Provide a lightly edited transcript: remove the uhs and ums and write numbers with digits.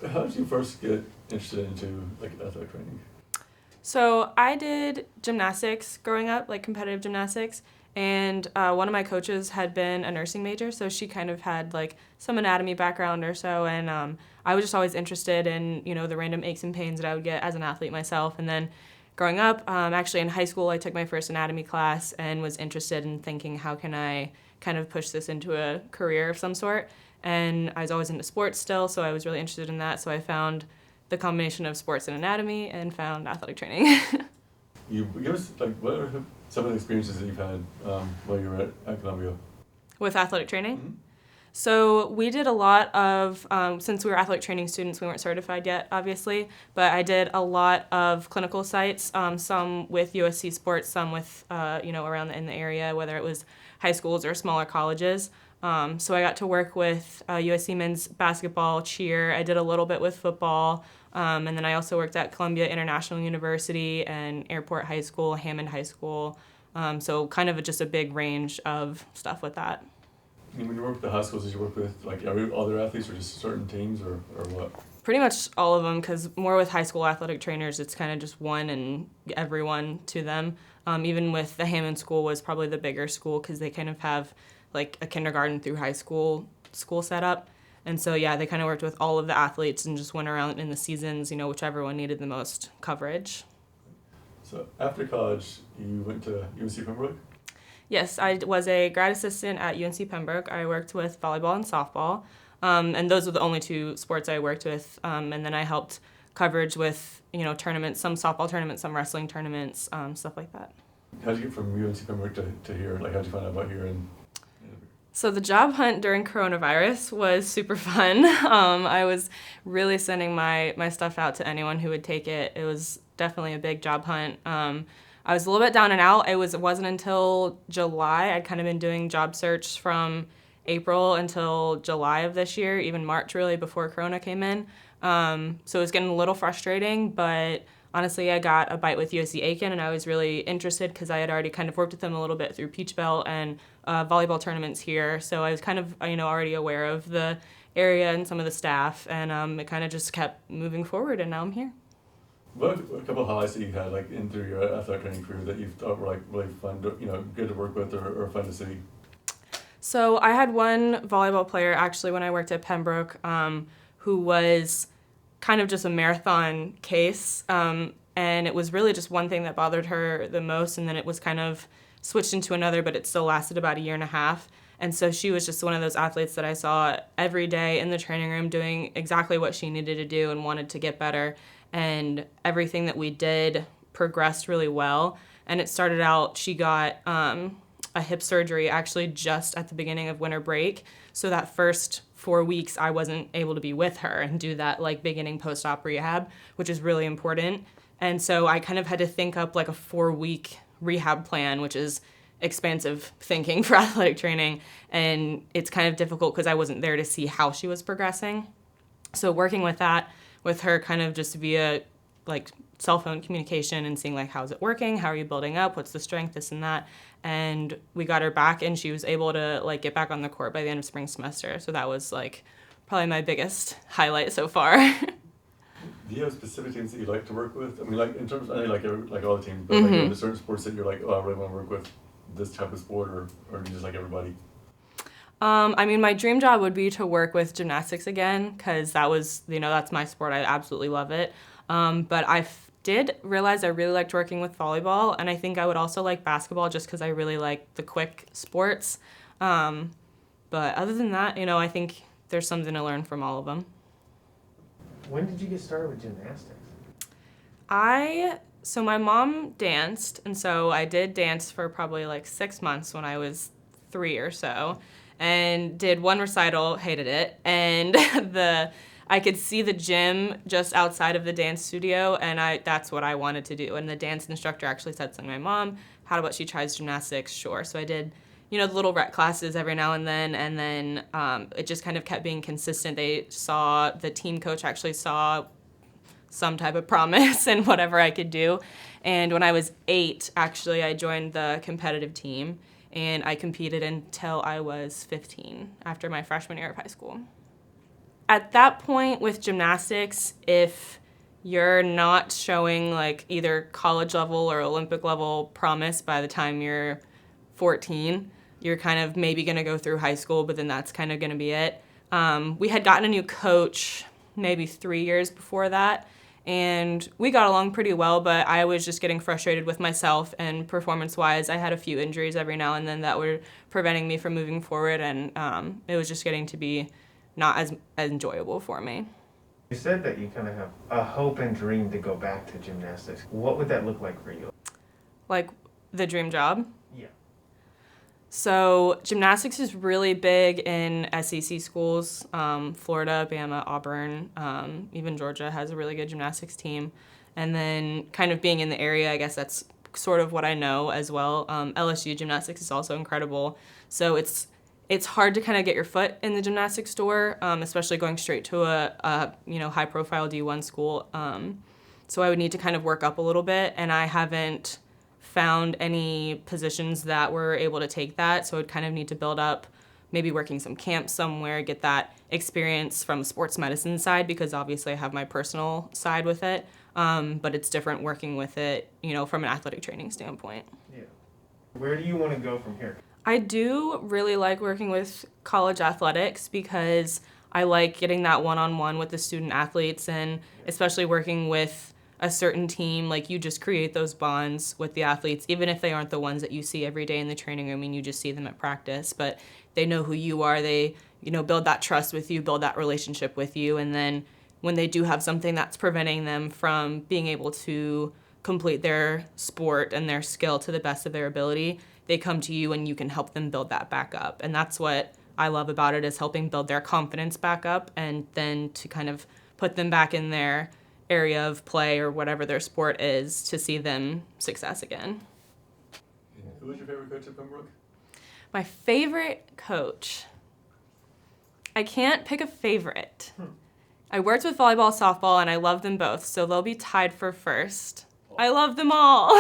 How did you first get interested into like athletic training? So I did gymnastics growing up, like competitive gymnastics, and one of my coaches had been a nursing major, so she kind of had like some anatomy background or so, and I was just always interested in the random aches and pains that I would get as an athlete myself, and then. Growing up, actually in high school, I took my first anatomy class and was interested in thinking, how can I kind of push this into a career of some sort? And I was always into sports still, so I was really interested in that. So I found the combination of sports and anatomy and found athletic training. You give us like what are some of the experiences that you've had while you were at Columbia? With athletic training. Mm-hmm. So we did a lot of, since we were athletic training students, we weren't certified yet, obviously, but I did a lot of clinical sites, some with USC sports, some with, around in the area, whether it was high schools or smaller colleges. So I got to work with USC men's basketball, cheer. I did a little bit with football. And then I also worked at Columbia International University and Airport High School, Hammond High School. So kind of just a big range of stuff with that. And when you work with the high schools, did you work with like other athletes or just certain teams or what? Pretty much all of them, because more with high school athletic trainers, it's kind of just one and everyone to them. Even with the Hammond School was probably the bigger school because they kind of have like a kindergarten through high school setup. And so, yeah, they kind of worked with all of the athletes and just went around in the seasons, whichever one needed the most coverage. So after college, you went to UNC Pembroke? Yes, I was a grad assistant at UNC Pembroke. I worked with volleyball and softball, and those were the only two sports I worked with. And then I helped coverage with, tournaments, some softball tournaments, some wrestling tournaments, stuff like that. How did you get from UNC Pembroke to here? Like, how did you find out about here? So the job hunt during coronavirus was super fun. I was really sending my stuff out to anyone who would take it. It was definitely a big job hunt. I was a little bit down and out. It wasn't until July. I'd kind of been doing job search from April until July of this year, even March really, before Corona came in. So it was getting a little frustrating, but honestly, I got a bite with USC Aiken, and I was really interested because I had already kind of worked with them a little bit through Peach Belt and volleyball tournaments here. So I was kind of, already aware of the area and some of the staff, and it kind of just kept moving forward, and now I'm here. What a couple of highlights that you had like in through your athletic training career that you thought were like really fun, to, good to work with or fun to see? So I had one volleyball player actually when I worked at Pembroke who was kind of just a marathon case, and it was really just one thing that bothered her the most, and then it was kind of switched into another, but it still lasted about a year and a half. And so she was just one of those athletes that I saw every day in the training room doing exactly what she needed to do and wanted to get better. And everything that we did progressed really well. And it started out, she got a hip surgery actually just at the beginning of winter break. So that first 4 weeks, I wasn't able to be with her and do that like beginning post-op rehab, which is really important. And so I kind of had to think up like a 4-week rehab plan, which is expansive thinking for athletic training. And it's kind of difficult because I wasn't there to see how she was progressing. So working with that, with her kind of just via like cell phone communication and seeing like, how's it working? How are you building up? What's the strength? This and that. And we got her back and she was able to like get back on the court by the end of spring semester. So that was like probably my biggest highlight so far. Do you have specific teams that you like to work with? I mean, like in terms, I know like all the teams, but like are there certain sports that you're like, oh, I really want to work with this type of sport, or do you just like everybody? My dream job would be to work with gymnastics again, because that was, that's my sport. I absolutely love it. But did realize I really liked working with volleyball, and I think I would also like basketball just because I really like the quick sports. But other than that, I think there's something to learn from all of them. When did you get started with gymnastics? So my mom danced, and so I did dance for probably like 6 months when I was 3 or so, and did one recital, hated it, and I could see the gym just outside of the dance studio, and that's what I wanted to do. And the dance instructor actually said something to my mom, how about she tries gymnastics? Sure. So I did, the little rec classes every now and then it just kind of kept being consistent. The team coach actually saw some type of promise in whatever I could do. And when I was 8, actually, I joined the competitive team, and I competed until I was 15, after my freshman year of high school. at that point with gymnastics, if you're not showing like either college level or Olympic level promise by the time you're 14, you're kind of maybe going to go through high school, but then that's kind of going to be it. We had gotten a new coach maybe 3 years before that, and we got along pretty well, but I was just getting frustrated with myself, and performance-wise, I had a few injuries every now and then that were preventing me from moving forward, and it was just getting to be not as enjoyable for me. You said that you kind of have a hope and dream to go back to gymnastics. What would that look like for you? Like the dream job? Yeah. So gymnastics is really big in SEC schools. Florida, Bama, Auburn, even Georgia has a really good gymnastics team. And then kind of being in the area, I guess that's sort of what I know as well. LSU gymnastics is also incredible. So it's hard to kind of get your foot in the gymnastics door, especially going straight to a high-profile D1 school. So I would need to kind of work up a little bit, and I haven't found any positions that were able to take that. So I'd kind of need to build up, maybe working some camps somewhere, get that experience from a sports medicine side, because obviously I have my personal side with it, but it's different working with it, from an athletic training standpoint. Yeah. Where do you want to go from here? I do really like working with college athletics because I like getting that one-on-one with the student athletes, and especially working with a certain team, like you just create those bonds with the athletes, even if they aren't the ones that you see every day in the training room and you just see them at practice, but they know who you are. They, build that trust with you, build that relationship with you, and then when they do have something that's preventing them from being able to complete their sport and their skill to the best of their ability, they come to you and you can help them build that back up. And that's what I love about it, is helping build their confidence back up, and then to kind of put them back in their area of play or whatever their sport is to see them success again. Who was your favorite coach at Pembroke? My favorite coach. I can't pick a favorite. I worked with volleyball, softball, and I love them both, so they'll be tied for first. I love them all.